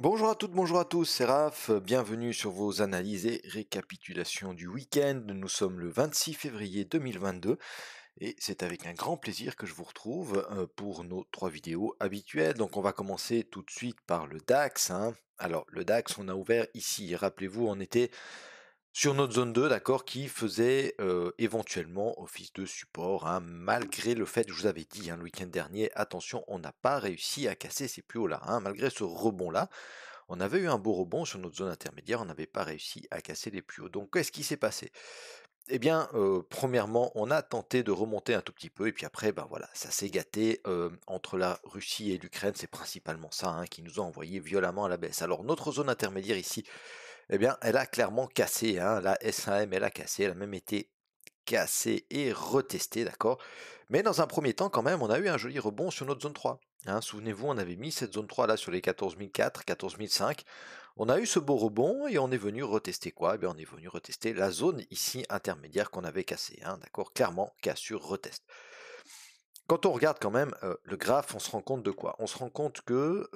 Bonjour à toutes, bonjour à tous, c'est Raph, bienvenue sur vos analyses et récapitulations du week-end. Nous sommes le 26 février 2022 et c'est avec un grand plaisir que je vous retrouve pour nos trois vidéos habituelles. Donc on va commencer tout de suite par le DAX, hein. Alors le DAX, on a ouvert ici, rappelez-vous, on était sur notre zone 2, d'accord, qui faisait éventuellement office de support, hein, malgré le fait, je vous avais dit, hein, le week-end dernier, attention, on n'a pas réussi à casser ces plus hauts-là, hein, malgré ce rebond-là. On avait eu un beau rebond sur notre zone intermédiaire, on n'avait pas réussi à casser les plus hauts. Donc qu'est-ce qui s'est passé? Eh bien, premièrement, on a tenté de remonter un tout petit peu, et puis après, ben voilà, ça s'est gâté entre la Russie et l'Ukraine, c'est principalement ça hein, qui nous a envoyé violemment à la baisse. Alors notre zone intermédiaire ici, eh bien, elle a clairement cassé, hein, la SAM, elle a cassé, elle a même été cassée et retestée, d'accord. Mais dans un premier temps, quand même, on a eu un joli rebond sur notre zone 3. Hein, souvenez-vous, on avait mis cette zone 3 là sur les 14 004, 14 005. On a eu ce beau rebond et on est venu retester quoi? Eh bien, on est venu retester la zone ici intermédiaire qu'on avait cassée, hein, d'accord? Clairement, cassure, retest. Quand on regarde quand même le graphe, on se rend compte de quoi? On se rend compte que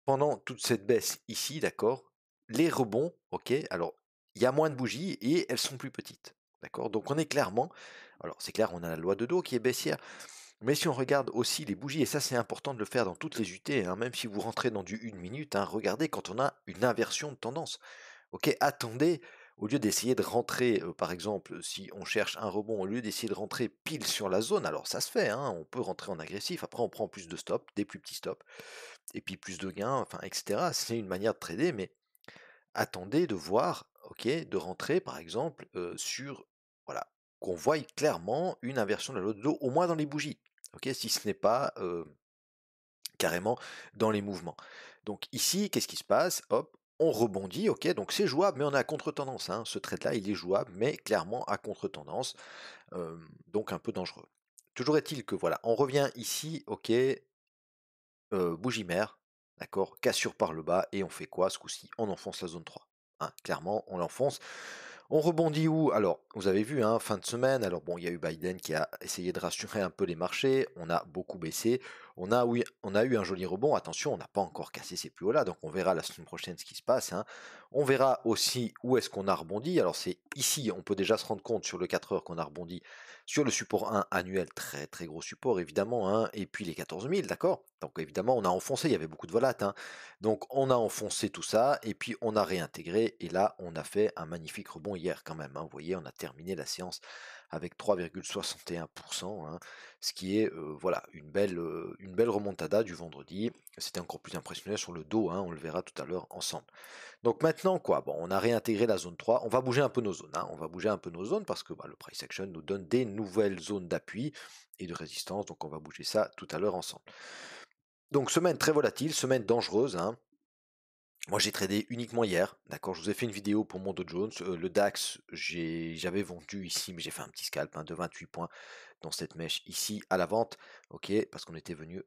pendant toute cette baisse ici, d'accord, les rebonds, ok, alors il y a moins de bougies et elles sont plus petites, d'accord. Donc on est clairement, alors c'est clair, on a la loi de dos qui est baissière, mais si on regarde aussi les bougies, et ça c'est important de le faire dans toutes les UT, hein, même si vous rentrez dans du 1 minute, hein, regardez quand on a une inversion de tendance. Ok, attendez, au lieu d'essayer de rentrer, par exemple, si on cherche un rebond, au lieu d'essayer de rentrer pile sur la zone, alors ça se fait, hein, on peut rentrer en agressif, après on prend plus de stops, des plus petits stops, et puis plus de gains, enfin, etc. C'est une manière de trader, mais attendez de voir, ok, de rentrer par exemple sur, voilà, qu'on voie clairement une inversion de la loi de dos, au moins dans les bougies, ok, si ce n'est pas carrément dans les mouvements. Donc ici, qu'est-ce qui se passe? Hop, on rebondit, ok, donc c'est jouable, mais on est à contre-tendance, hein. Ce trade-là, il est jouable, mais clairement à contre-tendance, donc un peu dangereux. Toujours est-il que voilà, on revient ici, ok, bougie mère, d'accord, cassure par le bas, et on fait quoi ce coup-ci? On enfonce la zone 3. Hein, clairement, on l'enfonce. On rebondit où? Alors, vous avez vu, hein, fin de semaine, alors bon, il y a eu Biden qui a essayé de rassurer un peu les marchés, on a beaucoup baissé, oui, on a eu un joli rebond, attention, on n'a pas encore cassé ces plus hauts là, donc on verra la semaine prochaine ce qui se passe, hein. On verra aussi où est-ce qu'on a rebondi, alors c'est ici, on peut déjà se rendre compte sur le 4 heures qu'on a rebondi sur le support 1 annuel, très très gros support évidemment, hein, et puis les 14 000, d'accord? Donc évidemment, on a enfoncé, il y avait beaucoup de volates, hein. Donc on a enfoncé tout ça, et puis on a réintégré, et là on a fait un magnifique rebond hier quand même, hein. Vous voyez, on a terminé la séance avec 3,61%, hein, ce qui est voilà une belle remontada du vendredi. C'était encore plus impressionnant sur le dos, hein, on le verra tout à l'heure ensemble. Donc maintenant quoi, bon, on a réintégré la zone 3, on va bouger un peu nos zones, hein, on va bouger un peu nos zones parce que bah, le price action nous donne des nouvelles zones d'appui et de résistance, donc on va bouger ça tout à l'heure ensemble. Donc semaine très volatile, semaine dangereuse, hein. Moi j'ai tradé uniquement hier, d'accord, je vous ai fait une vidéo pour mon Dow Jones, le DAX j'avais vendu ici, mais j'ai fait un petit scalp hein, de 28 points dans cette mèche ici à la vente, ok, parce qu'on était venu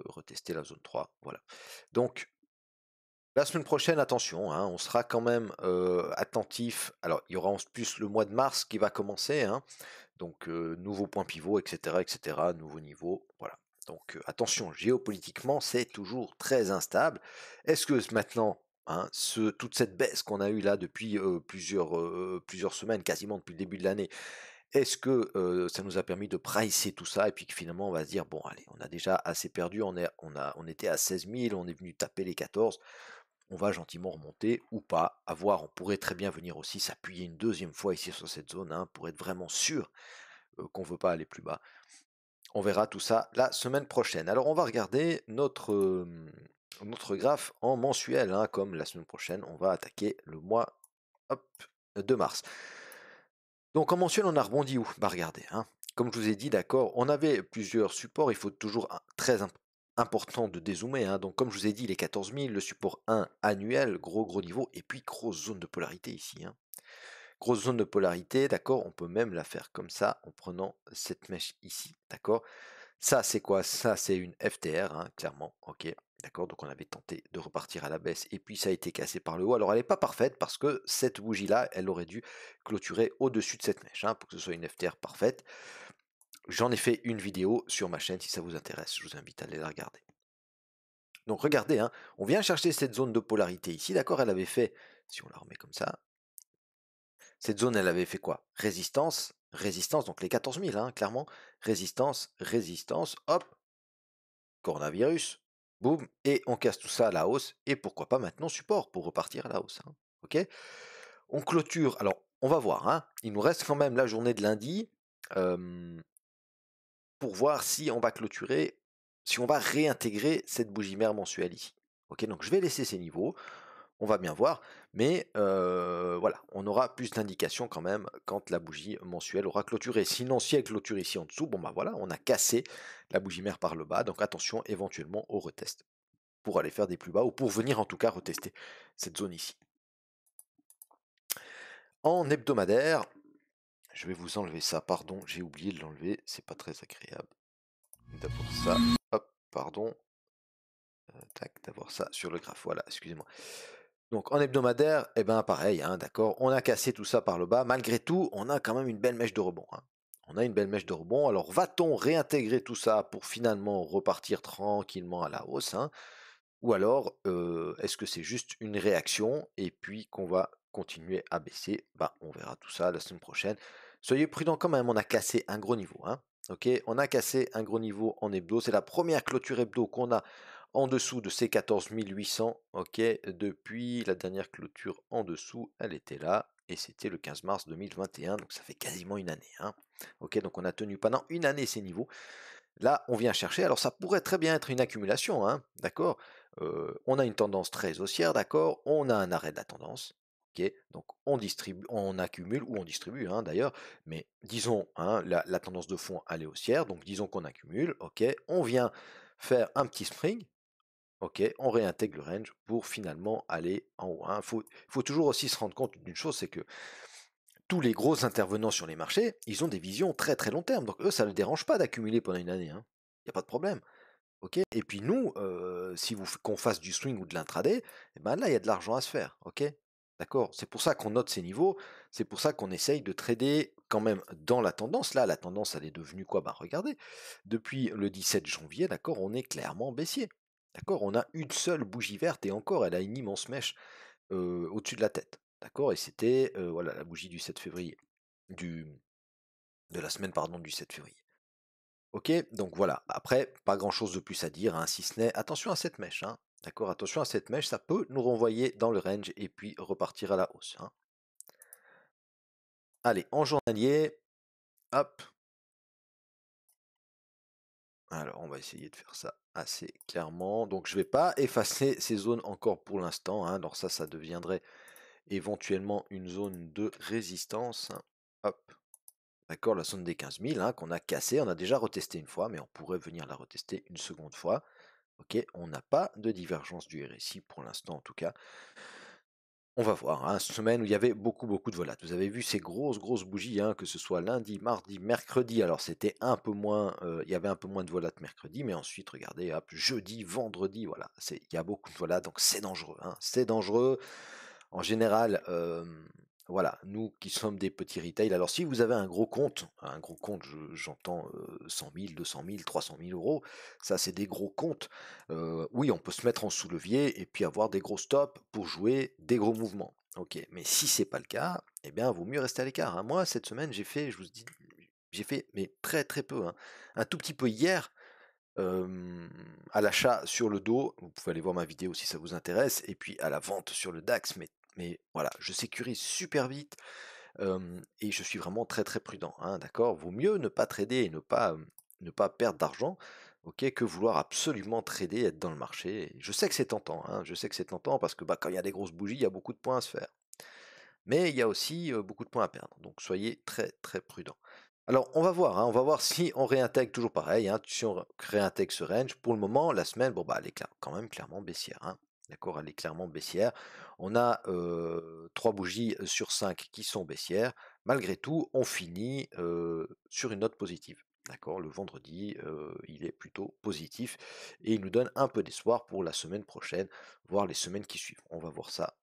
retester la zone 3, voilà. Donc la semaine prochaine, attention, hein, on sera quand même attentif. Alors, il y aura en plus le mois de mars qui va commencer, hein, donc nouveau point pivot, etc., etc., nouveau niveau, voilà. Donc attention, géopolitiquement, c'est toujours très instable. Est-ce que maintenant, hein, toute cette baisse qu'on a eue là depuis plusieurs semaines, quasiment depuis le début de l'année, est-ce que ça nous a permis de pricer tout ça et puis que finalement on va se dire bon allez, on a déjà assez perdu, on était à 16 000, on est venu taper les 14, on va gentiment remonter ou pas, à voir, on pourrait très bien venir aussi s'appuyer une deuxième fois ici sur cette zone, hein, pour être vraiment sûr qu'on ne veut pas aller plus bas. On verra tout ça la semaine prochaine. Alors on va regarder notre graphe en mensuel, hein, comme la semaine prochaine, on va attaquer le mois hop, de mars. Donc en mensuel, on a rebondi où? Bah regardez, hein, comme je vous ai dit, d'accord, on avait plusieurs supports, il faut toujours très important de dézoomer, hein. Donc comme je vous ai dit, les 14 000, le support 1 annuel, gros niveau, et puis grosse zone de polarité ici, hein. Grosse zone de polarité, d'accord, on peut même la faire comme ça, en prenant cette mèche ici, d'accord. Ça c'est quoi? Ça c'est une FTR, hein, clairement, ok. D'accord, donc on avait tenté de repartir à la baisse et puis ça a été cassé par le haut. Alors elle n'est pas parfaite parce que cette bougie-là, elle aurait dû clôturer au-dessus de cette mèche, hein, pour que ce soit une FTR parfaite. J'en ai fait une vidéo sur ma chaîne si ça vous intéresse, je vous invite à aller la regarder. Donc regardez, hein, on vient chercher cette zone de polarité ici, d'accord? Elle avait fait, si on la remet comme ça, cette zone, elle avait fait quoi? Résistance, résistance, donc les 14 000, hein, clairement. Résistance, résistance, hop, coronavirus, boum, et on casse tout ça à la hausse, et pourquoi pas maintenant support pour repartir à la hausse, hein, ok? On clôture, alors on va voir, hein, il nous reste quand même la journée de lundi, euh, pour voir si on va clôturer, si on va réintégrer cette bougie mère mensuelle ici. Ok, donc je vais laisser ces niveaux, on va bien voir, mais voilà, on aura plus d'indications quand même quand la bougie mensuelle aura clôturé. Sinon, si elle clôture ici en dessous, bon bah voilà, on a cassé la bougie mère par le bas, donc attention éventuellement au retest pour aller faire des plus bas ou pour venir en tout cas retester cette zone ici. En hebdomadaire, je vais vous enlever ça, pardon, j'ai oublié de l'enlever, c'est pas très agréable. D'abord ça, hop, pardon, tac, d'avoir ça sur le graphe, voilà, excusez-moi. Donc en hebdomadaire, eh ben pareil, hein, d'accord, on a cassé tout ça par le bas, malgré tout, on a quand même une belle mèche de rebond, hein. On a une belle mèche de rebond, alors va-t-on réintégrer tout ça pour finalement repartir tranquillement à la hausse, hein, ou alors est-ce que c'est juste une réaction et puis qu'on va continuer à baisser? Bah on verra tout ça la semaine prochaine. Soyez prudents quand même, on a cassé un gros niveau, hein. Ok, on a cassé un gros niveau en hebdo, c'est la première clôture hebdo qu'on a en dessous de ces 14 800, ok, depuis la dernière clôture en dessous, elle était là, et c'était le 15 mars 2021, donc ça fait quasiment une année, hein. Ok, donc on a tenu pendant une année ces niveaux. Là, on vient chercher, alors ça pourrait très bien être une accumulation, hein, d'accord. On a une tendance très haussière, d'accord, on a un arrêt de la tendance, ok, donc on distribue, on accumule, ou on distribue, hein, d'ailleurs, mais disons, hein, la tendance de fond, elle est haussière, donc disons qu'on accumule, ok, on vient faire un petit spring, ok, on réintègre le range pour finalement aller en haut, hein. Faut toujours aussi se rendre compte d'une chose, c'est que tous les gros intervenants sur les marchés, ils ont des visions très très long terme. Donc eux, ça ne les dérange pas d'accumuler pendant une année, hein. Il n'y a pas de problème. Ok. Et puis nous, si vous qu'on fasse du swing ou de l'intraday, eh ben là, il y a de l'argent à se faire. Ok. D'accord. C'est pour ça qu'on note ces niveaux. C'est pour ça qu'on essaye de trader quand même dans la tendance. Là, la tendance, elle est devenue quoi? Bah regardez, depuis le 17 janvier, d'accord, on est clairement baissier. D'accord. On a une seule bougie verte et encore, elle a une immense mèche au-dessus de la tête. D'accord? Et c'était voilà la bougie du 7 février. Du, de la semaine, pardon, du 7 février. Ok, donc voilà. Après, pas grand-chose de plus à dire, hein, si ce n'est attention à cette mèche, hein. D'accord, attention à cette mèche, ça peut nous renvoyer dans le range et puis repartir à la hausse, hein. Allez, en journalier, hop. Alors, on va essayer de faire ça assez clairement. Donc, je ne vais pas effacer ces zones encore pour l'instant, hein. Alors ça deviendrait éventuellement une zone de résistance, hein. Hop. D'accord, la zone des 15 000, hein, qu'on a cassée, on a déjà retesté une fois, mais on pourrait venir la retester une seconde fois. Ok, on n'a pas de divergence du RSI pour l'instant en tout cas. On va voir, hein, semaine où il y avait beaucoup de volatilité. Vous avez vu ces grosses bougies, hein, que ce soit lundi, mardi, mercredi. Alors c'était un peu moins, il y avait un peu moins de volatilité mercredi, mais ensuite regardez, hop, jeudi, vendredi, voilà, il y a beaucoup de volatilité, donc c'est dangereux, hein, c'est dangereux. En général, voilà, nous qui sommes des petits retail, alors si vous avez un gros compte, j'entends 100 000, 200 000, 300 000 euros, ça c'est des gros comptes. Oui, on peut se mettre en sous-levier et puis avoir des gros stops pour jouer des gros mouvements. Ok, mais si c'est pas le cas, eh bien, vaut mieux rester à l'écart, hein. Moi, cette semaine, j'ai fait, je vous dis, j'ai fait, mais très peu, hein. Un tout petit peu hier, à l'achat sur le dos, vous pouvez aller voir ma vidéo si ça vous intéresse, et puis à la vente sur le DAX, mais voilà, je sécurise super vite, et je suis vraiment très prudent, hein, d'accord? Vaut mieux ne pas trader et ne pas perdre d'argent, ok, que vouloir absolument trader, être dans le marché. Je sais que c'est tentant, hein, je sais que c'est tentant parce que bah, quand il y a des grosses bougies, il y a beaucoup de points à se faire. Mais il y a aussi beaucoup de points à perdre, donc soyez très prudent. Alors on va voir, hein, on va voir si on réintègre toujours pareil, hein, si on réintègre ce range. Pour le moment, la semaine, bon bah elle est quand même clairement baissière, hein. D'accord, elle est clairement baissière. On a 3 bougies sur 5 qui sont baissières. Malgré tout, on finit sur une note positive. D'accord, le vendredi, il est plutôt positif et il nous donne un peu d'espoir pour la semaine prochaine, voire les semaines qui suivent. On va voir ça.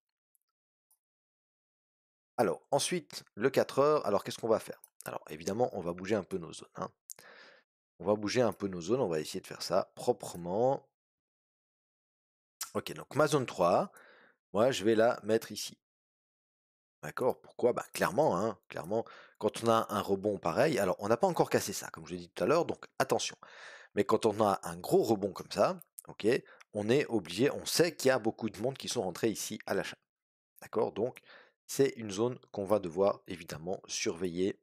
Alors, ensuite, le 4 heures, alors qu'est-ce qu'on va faire? Alors, évidemment, on va bouger un peu nos zones, hein. On va bouger un peu nos zones, on va essayer de faire ça proprement. Ok, donc ma zone 3, moi je vais la mettre ici. D'accord? Pourquoi? Bah, clairement, hein, clairement, quand on a un rebond pareil, alors on n'a pas encore cassé ça, comme je l'ai dit tout à l'heure, donc attention. Mais quand on a un gros rebond comme ça, ok, on est obligé, on sait qu'il y a beaucoup de monde qui sont rentrés ici à l'achat. D'accord? Donc c'est une zone qu'on va devoir évidemment surveiller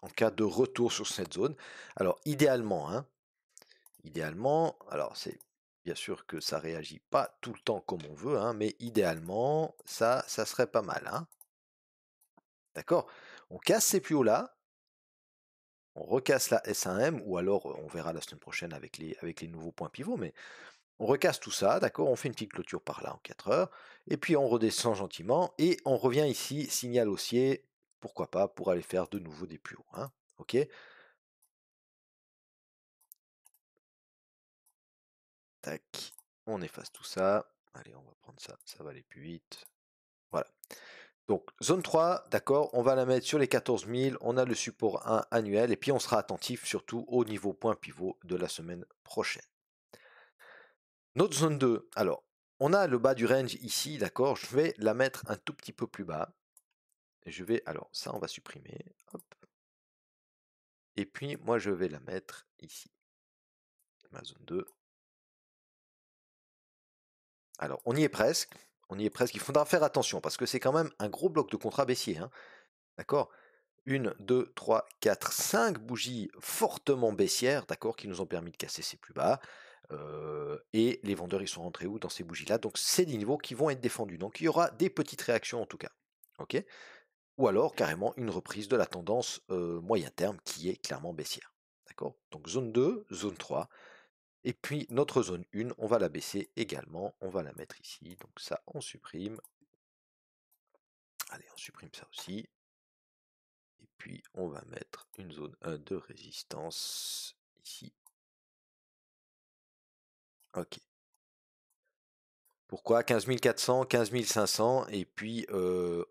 en cas de retour sur cette zone. Alors idéalement, hein, idéalement, alors c'est bien sûr que ça réagit pas tout le temps comme on veut, hein, mais idéalement, ça serait pas mal, hein. D'accord? On casse ces plus hauts-là, on recasse la S1M, ou alors on verra la semaine prochaine avec les nouveaux points pivots, mais on recasse tout ça, d'accord? On fait une petite clôture par là en 4 heures, et puis on redescend gentiment, et on revient ici, signal haussier, pourquoi pas, pour aller faire de nouveau des plus hauts, hein? Ok? Tac, on efface tout ça. Allez, on va prendre ça, ça va aller plus vite. Voilà. Donc, zone 3, d'accord, on va la mettre sur les 14 000, on a le support 1 annuel, et puis on sera attentif surtout au niveau point pivot de la semaine prochaine. Notre zone 2, alors, on a le bas du range ici, d'accord, je vais la mettre un tout petit peu plus bas. Et je vais, alors ça on va supprimer, hop, et puis moi je vais la mettre ici, ma zone 2. Alors, on y est presque, il faudra faire attention, parce que c'est quand même un gros bloc de contrat baissier, hein, d'accord? Une, 2, 3, 4, 5 bougies fortement baissières, d'accord, qui nous ont permis de casser ces plus bas. Et les vendeurs, ils sont rentrés où dans ces bougies-là? Donc, c'est des niveaux qui vont être défendus. Donc, il y aura des petites réactions en tout cas. Ok? Ou alors, carrément, une reprise de la tendance moyen terme qui est clairement baissière. D'accord? Donc, zone 2, zone 3. Et puis, notre zone 1, on va la baisser également. On va la mettre ici. Donc, ça, on supprime. Allez, on supprime ça aussi. Et puis on va mettre une zone de résistance ici. Ok. Pourquoi 15 400, 15 500, et puis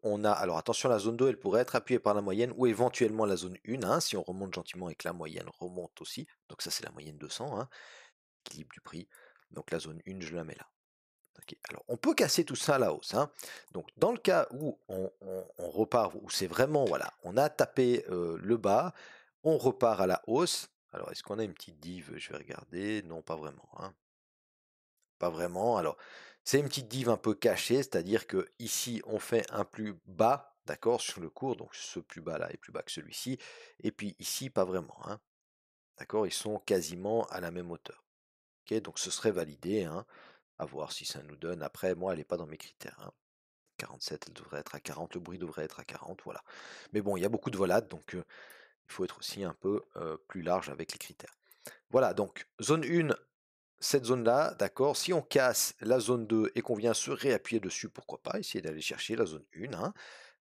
on a, alors attention, la zone 2 elle pourrait être appuyée par la moyenne ou éventuellement la zone 1, hein, si on remonte gentiment et que la moyenne remonte aussi. Donc ça c'est la moyenne 200, hein, équilibre du prix. Donc la zone 1 je la mets là. Ok. Alors on peut casser tout ça à la hausse, hein. Donc dans le cas où on repart, où c'est vraiment, voilà, on a tapé le bas, on repart à la hausse. Alors est-ce qu'on a une petite div? Je vais regarder. Non, pas vraiment, hein. Pas vraiment. Alors c'est une petite div un peu cachée, c'est-à-dire que ici on fait un plus bas, d'accord, sur le cours. Donc ce plus bas là est plus bas que celui-ci. Et puis ici pas vraiment, hein. D'accord, ils sont quasiment à la même hauteur. Ok, donc ce serait validé, hein. À voir si ça nous donne. Après, moi, elle n'est pas dans mes critères, hein. 47, elle devrait être à 40, le bruit devrait être à 40, voilà. Mais bon, il y a beaucoup de volades, donc il faut être aussi un peu plus large avec les critères. Voilà, donc zone 1, cette zone-là, d'accord. Si on casse la zone 2 et qu'on vient se réappuyer dessus, pourquoi pas, essayer d'aller chercher la zone 1, hein.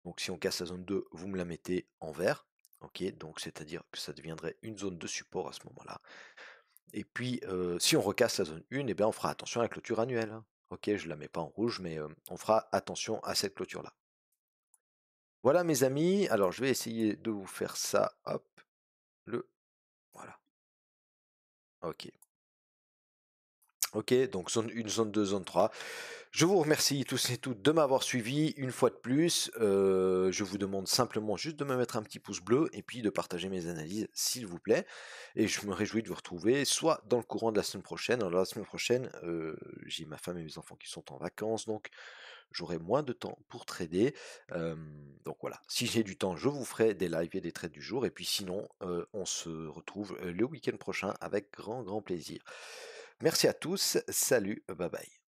Donc si on casse la zone 2, vous me la mettez en vert. Ok, donc c'est-à-dire que ça deviendrait une zone de support à ce moment-là. Et puis, si on recasse la zone 1, eh bien, on fera attention à la clôture annuelle, hein. Ok, je ne la mets pas en rouge, mais on fera attention à cette clôture-là. Voilà mes amis, alors je vais essayer de vous faire ça, hop, voilà, ok. Ok, donc zone 1, zone 2, zone 3. Je vous remercie tous et toutes de m'avoir suivi une fois de plus. Je vous demande simplement juste de me mettre un petit pouce bleu et puis de partager mes analyses, s'il vous plaît. Et je me réjouis de vous retrouver soit dans le courant de la semaine prochaine. Alors la semaine prochaine, j'ai ma femme et mes enfants qui sont en vacances, donc j'aurai moins de temps pour trader. Donc voilà, si j'ai du temps, je vous ferai des lives et des trades du jour. Et puis sinon, on se retrouve le week-end prochain avec grand, grand plaisir. Merci à tous, salut, bye bye.